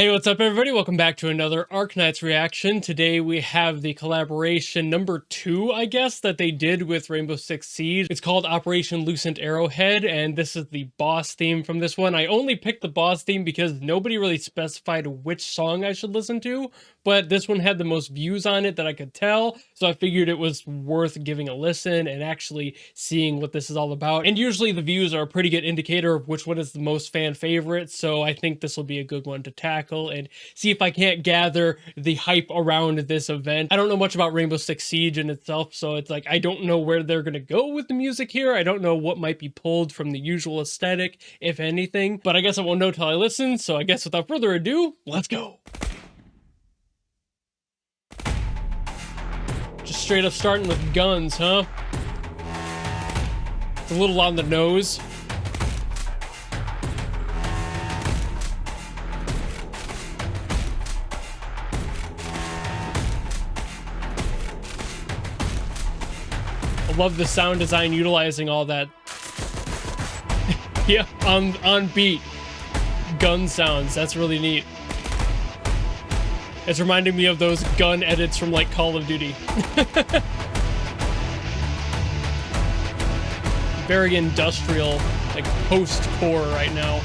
Hey, what's up everybody? Welcome back to another Arknights reaction. Today we have the collaboration number 2, I guess, that they did with Rainbow Six Siege. It's called Operation Lucent Arrowhead, and this is the boss theme from this one. I only picked the boss theme because nobody really specified which song I should listen to, but this one had the most views on it that I could tell, so I figured it was worth giving a listen and actually seeing what this is all about. And usually the views are a pretty good indicator of which one is the most fan favorite, so I think this will be a good one to tackle and see if I can't gather the hype around this event. I don't know much about Rainbow Six Siege in itself, so it's like I don't know where they're gonna go with the music here. I don't know what might be pulled from the usual aesthetic, if anything, but I guess I won't know till I listen, so I guess without further ado, let's go. Just straight up starting with guns, huh? It's a little on the nose. I love the sound design utilizing all that. Yeah, on beat gun sounds. That's really neat. It's reminding me of those gun edits from like Call of Duty. Very industrial, like post-core right now.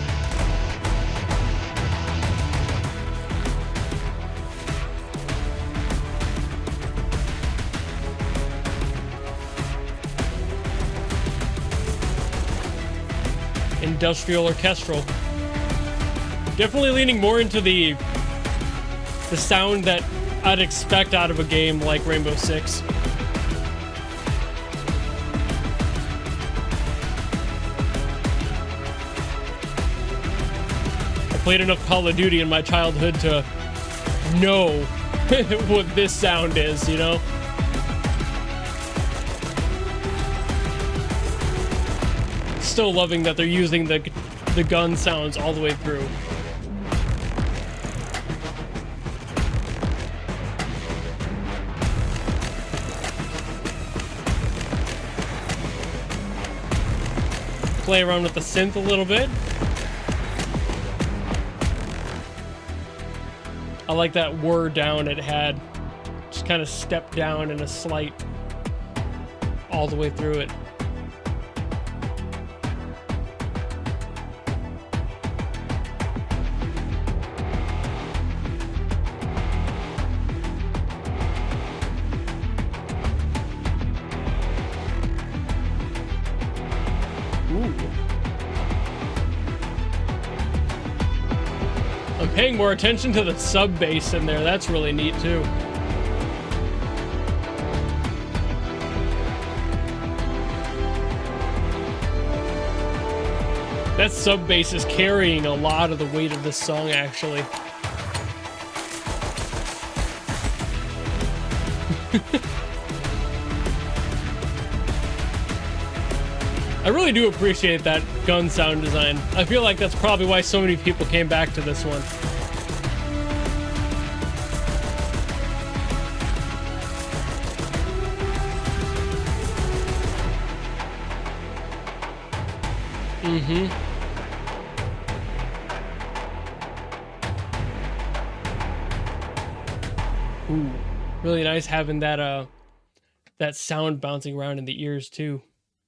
Industrial orchestral. Definitely leaning more into the sound that I'd expect out of a game like Rainbow Six. I played enough Call of Duty in my childhood to know what this sound is, you know? Still loving that they're using the gun sounds all the way through. Play around with the synth a little bit. I like that whir down it had. Just kind of stepped down in a slight all the way through it. I'm paying more attention to the sub bass in there. That's really neat too. That sub bass is carrying a lot of the weight of this song, actually. I really do appreciate that gun sound design. I feel like that's probably why so many people came back to this one. Ooh, really nice having that that sound bouncing around in the ears too.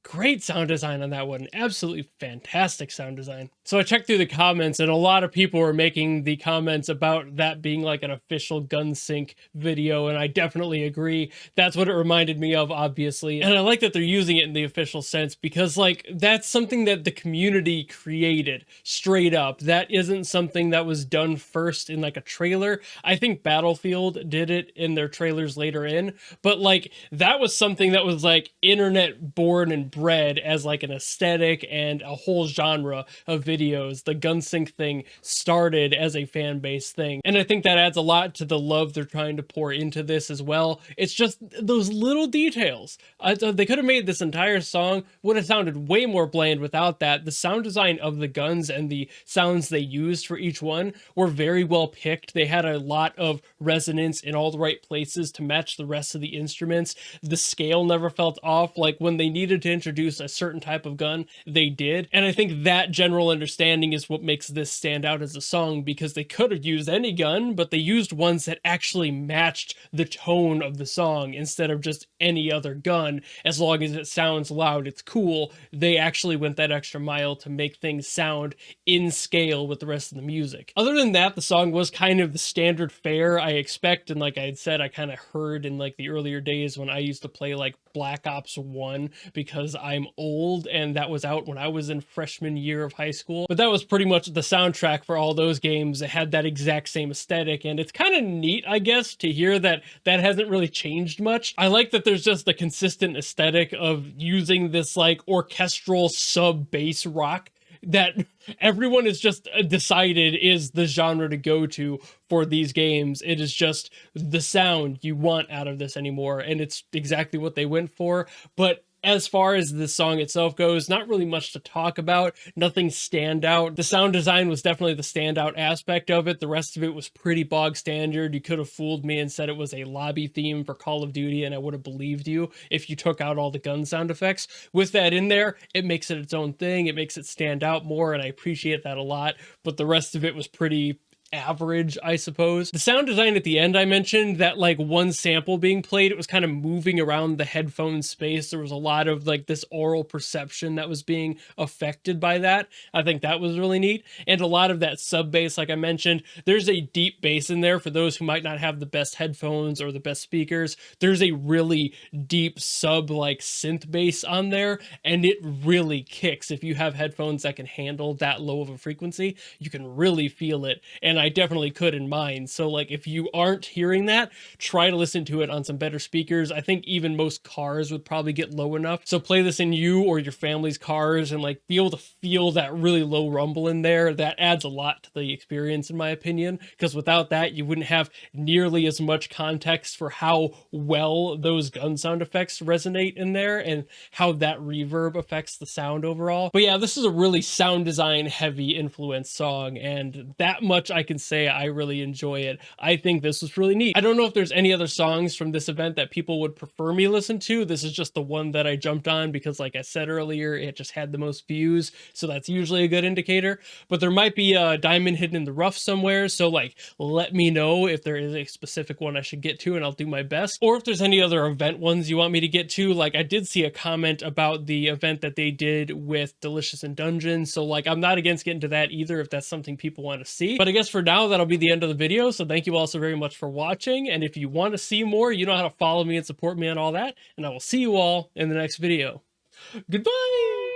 Great sound design on that one. Absolutely fantastic sound design. So I checked through the comments and a lot of people were making the comments about that being like an official gun sync video, and I definitely agree. That's what it reminded me of, obviously. And I like that they're using it in the official sense because like that's something that the community created straight up. That isn't something that was done first in like a trailer. I think Battlefield did it in their trailers later in, but like that was something that was like internet born and bred as like an aesthetic and a whole genre of videos. The gun sync thing started as a fan base thing, and I think that adds a lot to the love they're trying to pour into this as well. It's just those little details. They could have made this entire song would have sounded way more bland without that. The sound design of the guns and the sounds they used for each one were very well picked. They had a lot of resonance in all the right places to match the rest of the instruments. The scale never felt off. Like when they needed to introduce a certain type of gun, they did. And I think that general understanding is what makes this stand out as a song, because they could have used any gun, but they used ones that actually matched the tone of the song instead of just any other gun. As long as it sounds loud, it's cool. They actually went that extra mile to make things sound in scale with the rest of the music. Other than that, the song was kind of the standard fare I expect, and like I had said, I kind of heard in like the earlier days when I used to play like Black Ops 1, because I'm old and that was out when I was in freshman year of high school. But that was pretty much the soundtrack for all those games. It had that exact same aesthetic, and it's kind of neat, I guess, to hear that that hasn't really changed much. I like that there's just a consistent aesthetic of using this like orchestral sub bass rock that everyone has just decided is the genre to go to for these games. It is just the sound you want out of this anymore, and it's exactly what they went for. But as far as the song itself goes, not really much to talk about, nothing stand out. The sound design was definitely the standout aspect of it. The rest of it was pretty bog standard. You could have fooled me and said it was a lobby theme for Call of Duty, and I would have believed you if you took out all the gun sound effects. With that in there, it makes it its own thing. It makes it stand out more, and I appreciate that a lot. But the rest of it was pretty average, I suppose. The sound design at the end, I mentioned that like one sample being played, it was kind of moving around the headphone space. There was a lot of like this aural perception that was being affected by that. I think that was really neat. And a lot of that sub bass, like I mentioned, there's a deep bass in there for those who might not have the best headphones or the best speakers. There's a really deep sub like synth bass on there, and it really kicks. If you have headphones that can handle that low of a frequency, you can really feel it. And I definitely could in mine. So like if you aren't hearing that, try to listen to it on some better speakers. I think even most cars would probably get low enough. So play this in you or your family's cars and like be able to feel that really low rumble in there. That adds a lot to the experience in my opinion, because without that you wouldn't have nearly as much context for how well those gun sound effects resonate in there and how that reverb affects the sound overall. But yeah, this is a really sound design heavy influence song, and that much I can say I really enjoy it. I think this was really neat. I don't know if there's any other songs from this event that people would prefer me listen to. This is just the one that I jumped on because like I said earlier, it just had the most views. So that's usually a good indicator, but there might be a diamond hidden in the rough somewhere. So like, let me know if there is a specific one I should get to and I'll do my best. Or if there's any other event ones you want me to get to. Like I did see a comment about the event that they did with Delicious in Dungeon. So like, I'm not against getting to that either if that's something people want to see. But I guess for now, that'll be the end of the video. So thank you all so very much for watching. And if you want to see more, you know how to follow me and support me on all that. And I will see you all in the next video. Goodbye.